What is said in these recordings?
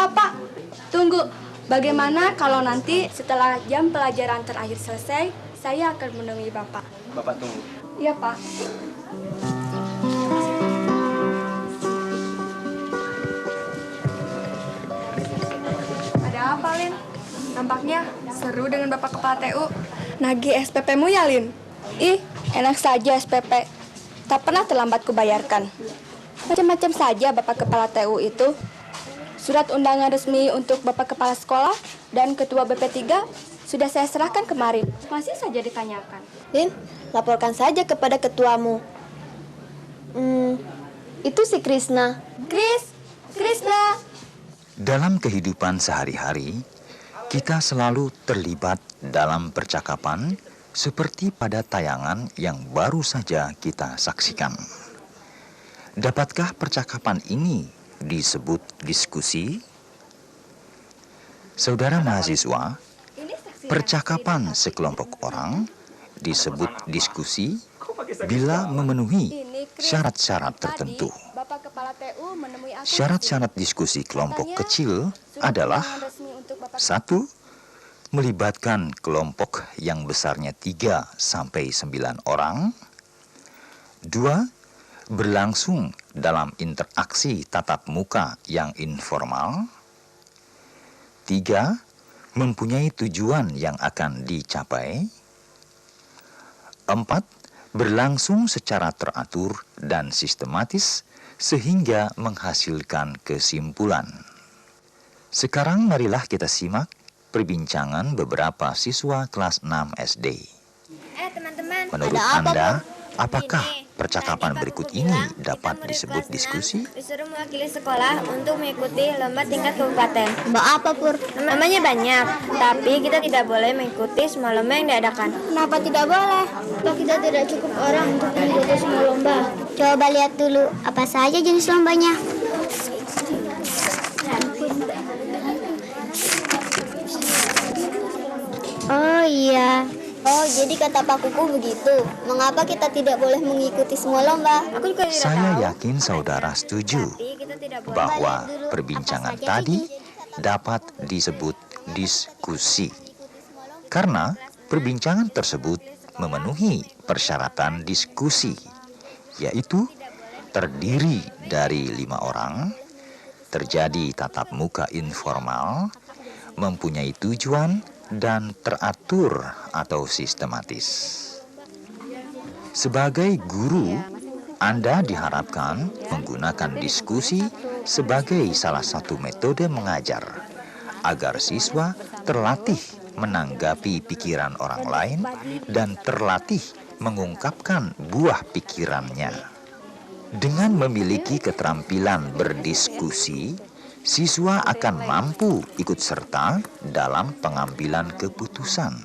Pak, tunggu. Bagaimana kalau nanti setelah jam pelajaran terakhir selesai, saya akan menemui Bapak. Bapak tunggu. Iya, Pak. Ada apa, Lin? Nampaknya seru dengan Bapak Kepala TU. Nagih SPP-mu ya, Lin? Ih, enak saja SPP. Tak pernah terlambat kubayarkan. Macam-macam saja Bapak Kepala TU itu. Surat undangan resmi untuk Bapak Kepala Sekolah dan Ketua BP3 sudah saya serahkan kemarin. Masih saja ditanyakan. Lin, laporkan saja kepada ketuamu. Itu si Krisna. Krisna. Dalam kehidupan sehari-hari, kita selalu terlibat dalam percakapan seperti pada tayangan yang baru saja kita saksikan. Dapatkah percakapan ini disebut diskusi? Saudara mahasiswa, percakapan sekelompok orang disebut diskusi bila memenuhi syarat-syarat tertentu. Syarat-syarat diskusi kelompok kecil adalah: 1. Melibatkan kelompok yang besarnya 3 sampai 9 orang. 2. Berlangsung dalam interaksi tatap muka yang informal. 3. Mempunyai tujuan yang akan dicapai. 4. Berlangsung secara teratur dan sistematis sehingga menghasilkan kesimpulan. Sekarang marilah kita simak perbincangan beberapa siswa kelas 6 SD. Teman-teman, Menurut Anda, apakah percakapan berikut ini dapat disebut diskusi? disuruh mewakili sekolah untuk mengikuti lomba tingkat kabupaten. Lomba apa, Pur? Namanya banyak, tapi kita tidak boleh mengikuti semua lomba yang diadakan. Kenapa tidak boleh? Apa kita tidak cukup orang untuk mengikuti semua lomba? Coba lihat dulu, apa saja jenis lombanya. Oh iya. Oh, jadi kata Pak Kuku begitu. Mengapa kita tidak boleh mengikuti semua lomba? Aku juga tidak Saya tahu. yakin saudara setuju Tapi kita tidak boleh. bahwa perbincangan tadi dapat disebut diskusi. Karena perbincangan tersebut memenuhi persyaratan diskusi, yaitu terdiri dari 5 orang, terjadi tatap muka informal, mempunyai tujuan, dan teratur atau sistematis. Sebagai guru, Anda diharapkan menggunakan diskusi sebagai salah satu metode mengajar agar siswa terlatih menanggapi pikiran orang lain dan terlatih mengungkapkan buah pikirannya. Dengan memiliki keterampilan berdiskusi, siswa akan mampu ikut serta dalam pengambilan keputusan,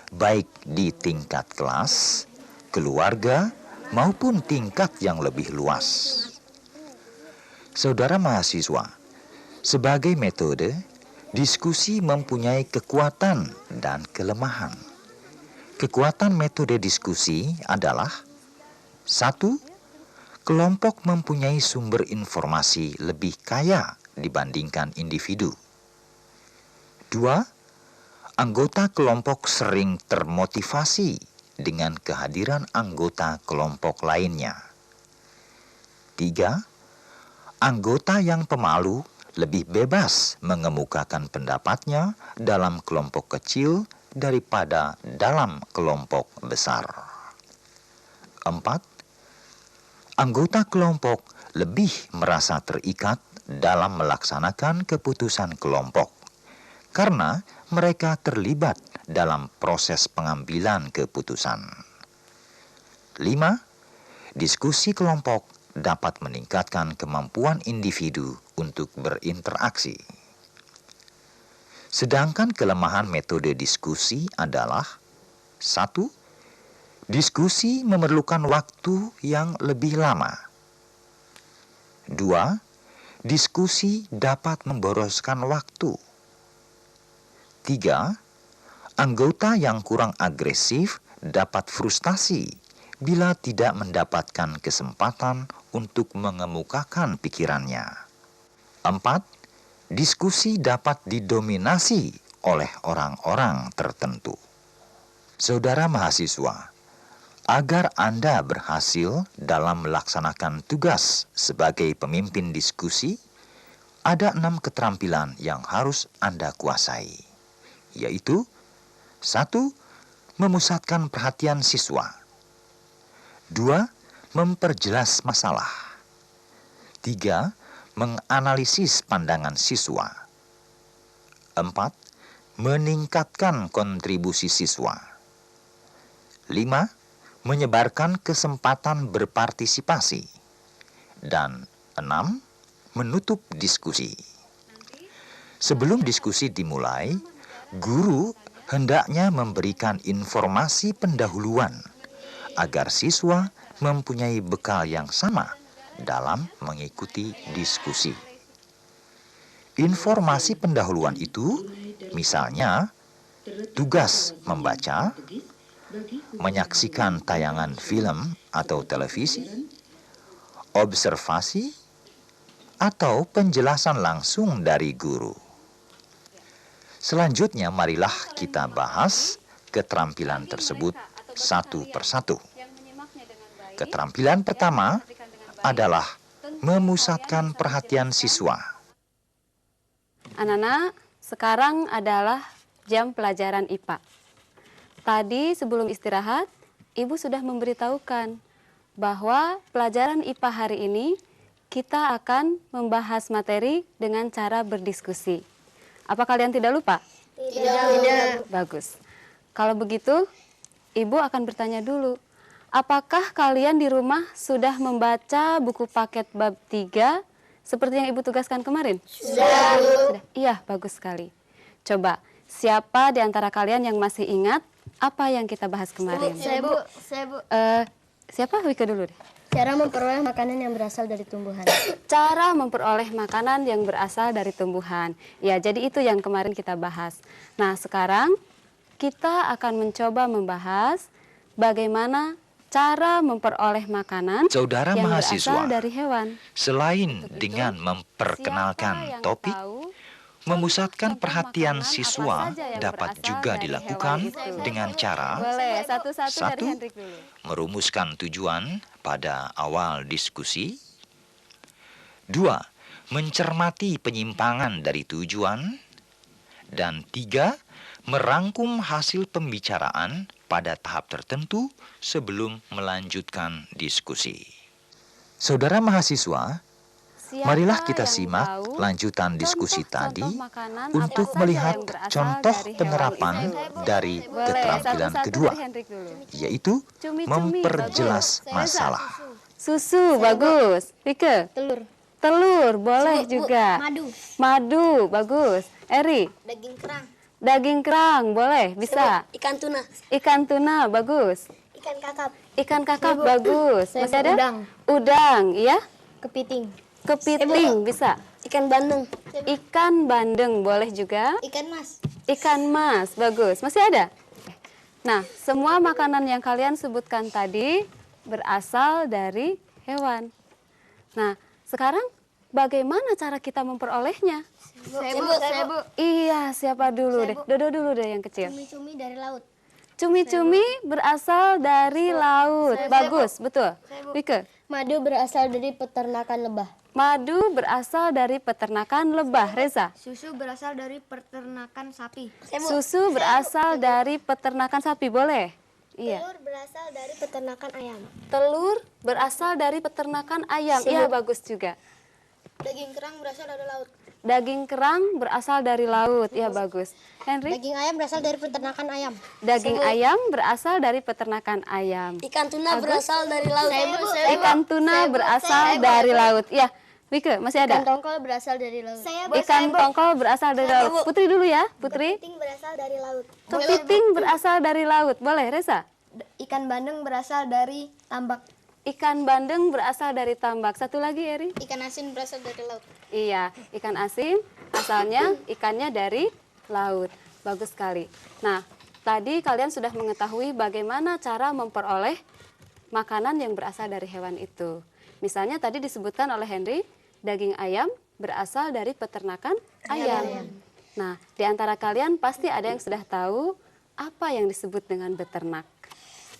baik di tingkat kelas, keluarga, maupun tingkat yang lebih luas. Saudara mahasiswa, sebagai metode, diskusi mempunyai kekuatan dan kelemahan. Kekuatan metode diskusi adalah: 1. Kelompok mempunyai sumber informasi lebih kaya dibandingkan individu. 2. Anggota kelompok sering termotivasi dengan kehadiran anggota kelompok lainnya. 3. Anggota yang pemalu lebih bebas mengemukakan pendapatnya dalam kelompok kecil daripada dalam kelompok besar. 4. Anggota kelompok lebih merasa terikat dalam melaksanakan keputusan kelompok karena mereka terlibat dalam proses pengambilan keputusan. 5. Diskusi kelompok dapat meningkatkan kemampuan individu untuk berinteraksi. Sedangkan kelemahan metode diskusi adalah: 1. Diskusi memerlukan waktu yang lebih lama. 2. Diskusi dapat memboroskan waktu. 3. Anggota yang kurang agresif dapat frustasi bila tidak mendapatkan kesempatan untuk mengemukakan pikirannya. 4. Diskusi dapat didominasi oleh orang-orang tertentu. Saudara mahasiswa, agar Anda berhasil dalam melaksanakan tugas sebagai pemimpin diskusi, ada 6 keterampilan yang harus Anda kuasai, yaitu: 1. Memusatkan perhatian siswa. 2. Memperjelas masalah. 3. Menganalisis pandangan siswa. 4. Meningkatkan kontribusi siswa. 5. Menyebarkan kesempatan berpartisipasi. Dan 6. Menutup diskusi. Sebelum diskusi dimulai, guru hendaknya memberikan informasi pendahuluan agar siswa mempunyai bekal yang sama dalam mengikuti diskusi. Informasi pendahuluan itu misalnya tugas membaca, menyaksikan tayangan film atau televisi, observasi, atau penjelasan langsung dari guru. Selanjutnya marilah kita bahas keterampilan tersebut satu persatu. Keterampilan pertama adalah memusatkan perhatian siswa. Anak-anak, sekarang adalah jam pelajaran IPA. Tadi sebelum istirahat, Ibu sudah memberitahukan bahwa pelajaran IPA hari ini kita akan membahas materi dengan cara berdiskusi. Apa kalian tidak lupa? Tidak. Bagus. Kalau begitu, Ibu akan bertanya dulu. Apakah kalian di rumah sudah membaca buku paket bab 3 seperti yang Ibu tugaskan kemarin? Sudah. Iya, bagus sekali. Coba, siapa di antara kalian yang masih ingat apa yang kita bahas kemarin? Saya, Bu. Siapa? Wika dulu deh. Cara memperoleh makanan yang berasal dari tumbuhan. Cara memperoleh makanan yang berasal dari tumbuhan. Ya, jadi itu yang kemarin kita bahas. Nah, sekarang kita akan mencoba membahas bagaimana cara memperoleh makanan Saudara yang mahasiswa, berasal dari hewan. selain dengan memperkenalkan topik, memusatkan perhatian siswa dapat juga dilakukan dengan cara: Boleh, satu-satu dari 1. Hendrik dulu. Merumuskan tujuan pada awal diskusi. 2. Mencermati penyimpangan dari tujuan. Dan 3. Merangkum hasil pembicaraan pada tahap tertentu sebelum melanjutkan diskusi. Saudara mahasiswa, Siapa marilah kita yang simak tahu lanjutan diskusi contoh-contoh tadi makanan untuk apa saja melihat yang berasal contoh dari hewan penerapan itu? dari Boleh, keterampilan satu-satu kedua, dari Hendrik dulu. yaitu Cumi-cumi, memperjelas bagus. masalah. Susu, bagus. Rike? Telur. Telur, boleh juga. Madu. Madu, bagus. Eri? Daging kerang. Daging kerang, boleh, bisa. Ikan tuna. Ikan tuna, bagus. Ikan kakap. Ikan kakap, bagus. Masih ada? Udang. Udang, iya. Kepiting. Kepiting, bisa. Ikan bandeng. Ikan bandeng, boleh juga. Ikan mas. Ikan mas, bagus. Masih ada? Nah, semua makanan yang kalian sebutkan tadi berasal dari hewan. Nah, sekarang bagaimana cara kita memperolehnya? Saya, Bu. Iya, siapa dulu deh? Dodo dulu deh yang kecil. Cumi-cumi dari laut. Cumi-cumi berasal dari laut. Bagus, betul. Wike? Madu berasal dari peternakan lebah. Madu berasal dari peternakan lebah. Reza? Susu berasal dari peternakan sapi. Susu berasal dari peternakan sapi, boleh? Iya. Telur berasal dari peternakan ayam. Telur berasal dari peternakan ayam. Iya, bagus juga. Daging kerang berasal dari laut. Daging kerang berasal dari laut. Iya, bagus. Henry? Daging ayam berasal dari peternakan ayam. Daging ayam berasal dari peternakan ayam. Ikan tuna berasal dari laut. Ikan tuna berasal dari laut. Ya, Wike, masih ada? tongkol berasal dari laut. Ikan tongkol berasal dari laut. Putri dulu ya, Putri. Kepiting berasal dari laut. Kepiting berasal dari laut. Boleh, Reza? Ikan bandeng berasal dari tambak. Ikan bandeng berasal dari tambak. Satu lagi, Eri. Ikan asin berasal dari laut. Iya, ikan asin asalnya ikannya dari laut. Bagus sekali. Nah, tadi kalian sudah mengetahui bagaimana cara memperoleh makanan yang berasal dari hewan itu. Misalnya tadi disebutkan oleh Henry, daging ayam berasal dari peternakan ayam. Nah, di antara kalian pasti ada yang sudah tahu apa yang disebut dengan beternak.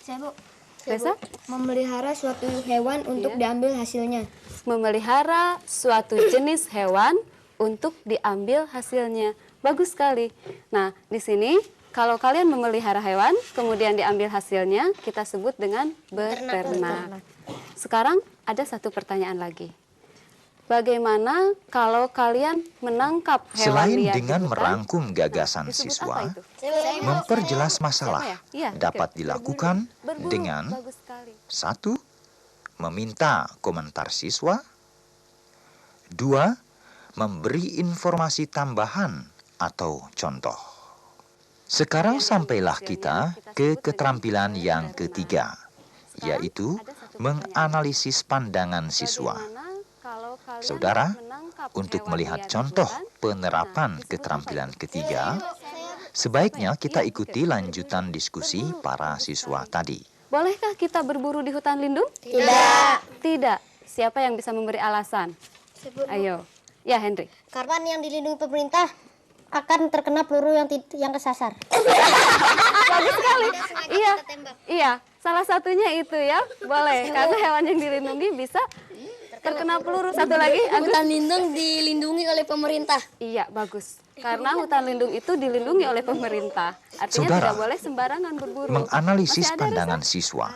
Saya, Bu. Reza? Memelihara suatu hewan untuk diambil hasilnya. Memelihara suatu jenis hewan untuk diambil hasilnya. Bagus sekali. Nah, di sini kalau kalian memelihara hewan, kemudian diambil hasilnya, kita sebut dengan beternak. Sekarang ada satu pertanyaan lagi. Bagaimana kalau kalian menangkap hewan Selain liar di dengan hutan, merangkum gagasan disebut siswa, apa itu? memperjelas masalah Siapa ya? Iya, dapat dilakukan Berburu. dengan Bagus sekali. 1. Meminta komentar siswa. 2. Memberi informasi tambahan atau contoh. Sekarang sampailah kita ke keterampilan yang ketiga, yaitu menganalisis pandangan siswa. Saudara, untuk melihat contoh penerapan keterampilan ketiga, sebaiknya kita ikuti lanjutan diskusi para siswa tadi. Bolehkah kita berburu di hutan lindung? Tidak. Tidak. Siapa yang bisa memberi alasan? Ayo. Ya, Henry. Karena yang dilindungi pemerintah akan terkena peluru yang kesasar. Bagus sekali. Iya. Iya, salah satunya itu ya. Boleh, karena hewan yang dilindungi bisa terkena peluru. Satu lagi, Agus. Hutan lindung dilindungi oleh pemerintah. Iya, bagus. Karena hutan lindung itu dilindungi oleh pemerintah. Artinya Saudara, tidak boleh sembarangan berburu. Menganalisis Masih ada, pandangan Reza? siswa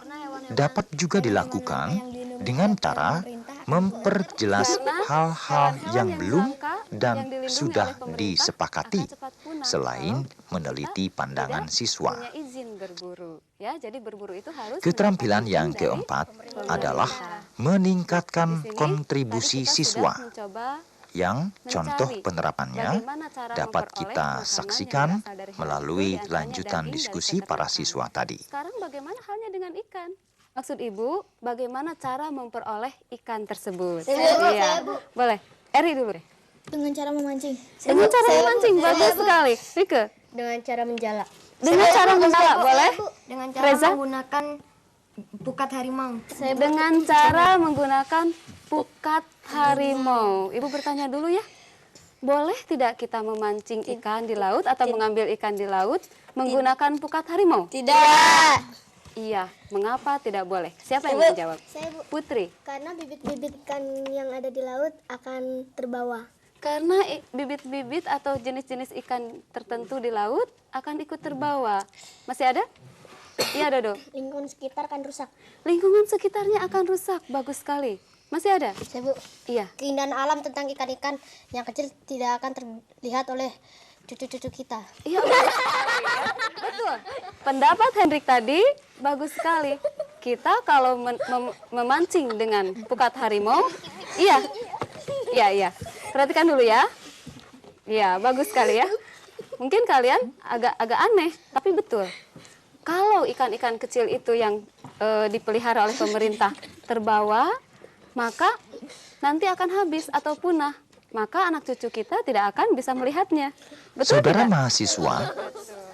dapat juga dilakukan dengan cara memperjelas hal-hal yang belum dan sudah disepakati selain meneliti pandangan siswa. Punya izin berburu. Ya, jadi berburu itu harus Keterampilan mendapat yang izin dari keempat pemerintah. adalah Di meningkatkan sini, kontribusi tadi kita siswa sudah mencoba yang mencari contoh penerapannya bagaimana cara dapat memperoleh kita makanan saksikan yang berasal dari hewan melalui itu, di antaranya lanjutan daging dan diskusi ikan para ternak. siswa tadi. Sekarang bagaimana halnya dengan ikan? Maksud Ibu, bagaimana cara memperoleh ikan tersebut? Iya, boleh. Eri dulu deh. Dengan cara memancing. Dengan cara memancing, bagus sekali. Rike, Dengan cara menjala. dengan cara menjala, boleh? Dengan cara Reza? menggunakan pukat harimau. Dengan cara menggunakan pukat harimau. Ibu bertanya dulu ya. Boleh tidak kita memancing ikan di laut atau mengambil ikan di laut menggunakan pukat harimau? Tidak. Iya, mengapa tidak boleh? Siapa yang menjawab? Saya, Bu. Putri. Karena bibit-bibit ikan yang ada di laut akan terbawa. Karena bibit-bibit atau jenis-jenis ikan tertentu di laut akan ikut terbawa. Masih ada? Iya, Dodo. Lingkungan sekitar akan rusak. Lingkungan sekitarnya akan rusak. Bagus sekali. Masih ada? Saya, Bu. Iya. Keindahan alam tentang ikan-ikan yang kecil tidak akan terlihat oleh cucu-cucu kita. Iya, betul. Pendapat Hendrik tadi bagus sekali. Kita kalau memancing dengan pukat harimau, iya. Iya. Perhatikan dulu ya. Iya, bagus sekali ya. Mungkin kalian agak aneh, tapi betul. Kalau ikan-ikan kecil itu yang dipelihara oleh pemerintah terbawa, maka nanti akan habis atau punah. Maka anak cucu kita tidak akan bisa melihatnya. Betul Saudara tidak? mahasiswa,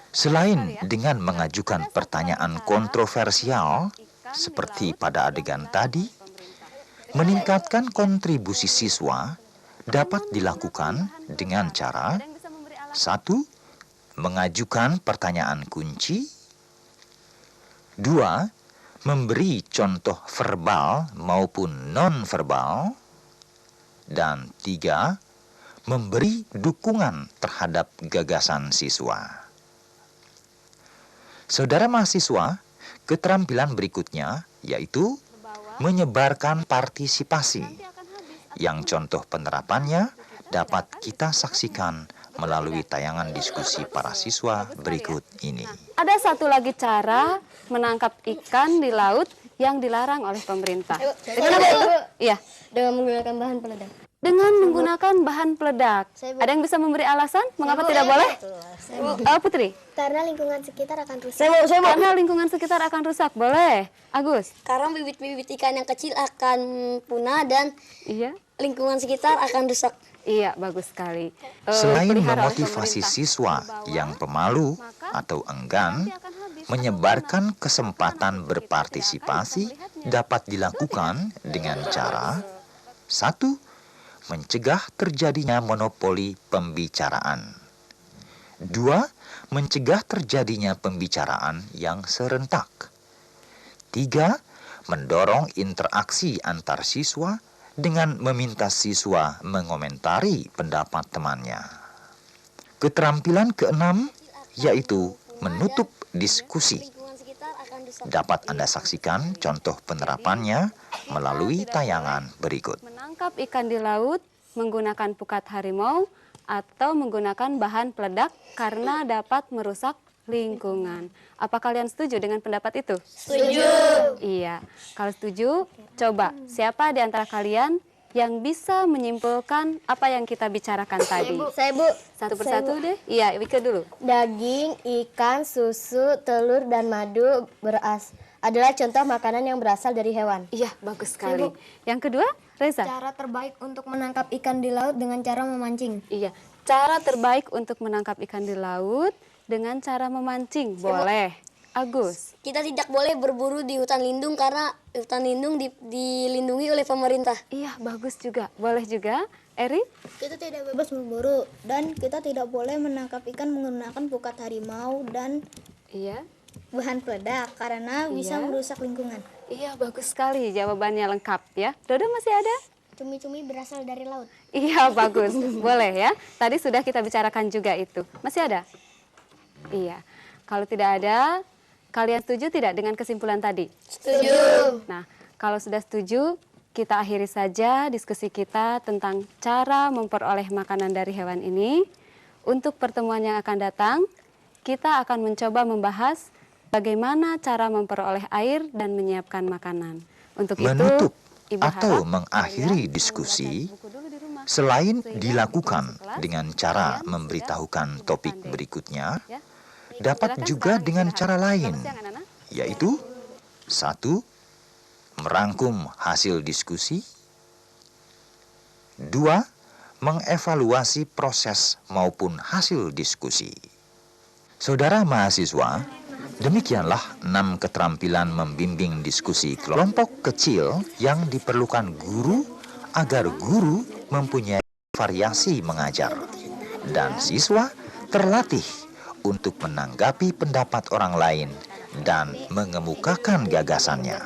selain dengan mengajukan pertanyaan kontroversial seperti pada adegan tadi, meningkatkan kontribusi siswa dapat dilakukan dengan cara 1. Mengajukan pertanyaan kunci. 2. Memberi contoh verbal maupun non-verbal. Dan 3. Memberi dukungan terhadap gagasan siswa. Saudara mahasiswa, keterampilan berikutnya yaitu menyebarkan partisipasi, yang contoh penerapannya dapat kita saksikan melalui tayangan diskusi para siswa berikut ini. Ada satu lagi cara menangkap ikan di laut yang dilarang oleh pemerintah. Dengan apa itu? Iya. Dengan menggunakan bahan peledak. dengan menggunakan bahan peledak. Ada yang bisa memberi alasan mengapa tidak boleh? Putri? Karena lingkungan sekitar akan rusak. Karena lingkungan sekitar akan rusak. Boleh. Agus? Karena bibit-bibit ikan yang kecil akan punah dan Iya. lingkungan sekitar akan rusak. Iya, bagus sekali. Selain Pelihara oleh memotivasi pemerintah siswa yang pemalu atau enggan, menyebarkan kesempatan berpartisipasi dapat dilakukan dengan cara: 1. Mencegah terjadinya monopoli pembicaraan. 2. Mencegah terjadinya pembicaraan yang serentak. 3. Mendorong interaksi antar siswa dengan meminta siswa mengomentari pendapat temannya. Keterampilan keenam yaitu menutup diskusi. Dapat Anda saksikan contoh penerapannya melalui tayangan berikut. menangkap ikan di laut menggunakan pukat harimau atau menggunakan bahan peledak karena dapat merusak lingkungan. Apa kalian setuju dengan pendapat itu? Setuju. Iya. Kalau setuju, coba siapa di antara kalian yang bisa menyimpulkan apa yang kita bicarakan tadi? Saya, Bu. Satu persatu deh. Iya, Wika dulu. Daging, ikan, susu, telur, dan madu adalah contoh makanan yang berasal dari hewan. Iya, bagus sekali. Yang kedua, Reza. Cara terbaik untuk menangkap ikan di laut dengan cara memancing. Iya, cara terbaik untuk menangkap ikan di laut dengan cara memancing. Boleh. Agus. Kita tidak boleh berburu di hutan lindung karena hutan lindung dilindungi oleh pemerintah. Iya, bagus juga. Boleh juga. Eri? Kita tidak bebas memburu dan kita tidak boleh menangkap ikan menggunakan pukat harimau dan Iya. bahan peledak karena bisa Iya. merusak lingkungan. Iya, bagus sekali. Jawabannya lengkap ya. Dodo masih ada? Cumi-cumi berasal dari laut. Iya, bagus. Boleh ya. Tadi sudah kita bicarakan juga itu. Masih ada? Iya. Kalau tidak ada, kalian setuju tidak dengan kesimpulan tadi? Setuju. Nah, kalau sudah setuju, kita akhiri saja diskusi kita tentang cara memperoleh makanan dari hewan ini. Untuk pertemuan yang akan datang, kita akan mencoba membahas bagaimana cara memperoleh air dan menyiapkan makanan. Untuk Menutup itu, Ibu atau harap mengakhiri kalian diskusi membaca buku dulu di rumah. selain Sehingga dilakukan di kelas, dengan cara kalian memberitahukan sudah topik pandai. berikutnya, Ya. dapat Silakan juga sekarang dengan istirahat. cara lain, Selamat siang, anak-anak. yaitu 1. Merangkum hasil diskusi. 2. Mengevaluasi proses maupun hasil diskusi. Saudara mahasiswa, demikianlah 6 keterampilan membimbing diskusi kelompok kecil yang diperlukan guru agar guru mempunyai variasi mengajar dan siswa terlatih untuk menanggapi pendapat orang lain dan mengemukakan gagasannya.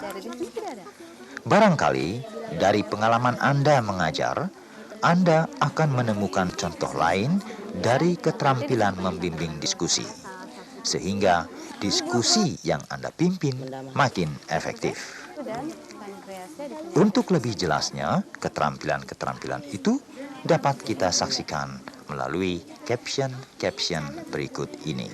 Barangkali dari pengalaman Anda mengajar, Anda akan menemukan contoh lain dari keterampilan membimbing diskusi, sehingga diskusi yang Anda pimpin makin efektif. Untuk lebih jelasnya, keterampilan-keterampilan itu dapat kita saksikan melalui caption-caption berikut ini.